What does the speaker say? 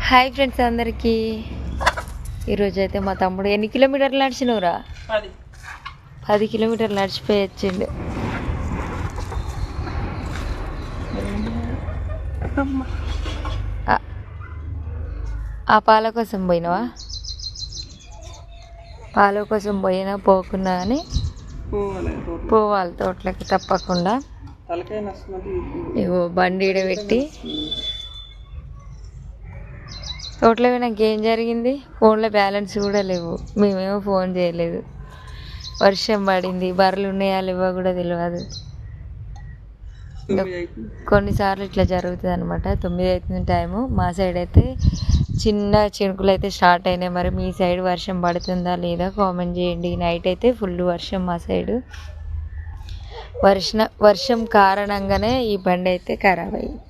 Hi friends అందరికీ. ఈరోజు అయితే మా తమ్ముడు ఎన్ని కిలోమీటర్లు నడిచినవురా? 10 కిలోమీటర్లు నడిచిపోయి వచ్చిండు. ఆ పాల కోసం పోయినావా? పాల కోసం పోయినా పోకున్నా కానీ పోవాలి తోటలకి తప్పకుండా. ఇగో బండి పెట్టి తోటలో నాకు ఏం జరిగింది, ఫోన్లో బ్యాలెన్స్ కూడా లేవు. మేమేమో ఫోన్ చేయలేదు. వర్షం పడింది, బర్రెలు ఉన్నాయా లేవో కూడా తెలియదు. కొన్నిసార్లు ఇట్లా జరుగుతుంది అనమాట. 9 అవుతుంది టైము. మా సైడ్ అయితే చిన్న చినుకులు అయితే స్టార్ట్ అయినాయి. మరి మీ సైడ్ వర్షం పడుతుందా లేదా కామెంట్ చేయండి. నైట్ అయితే ఫుల్ వర్షం మా సైడు. వర్షం కారణంగానే ఈ బండి అయితే ఖరాబ్ అయ్యింది.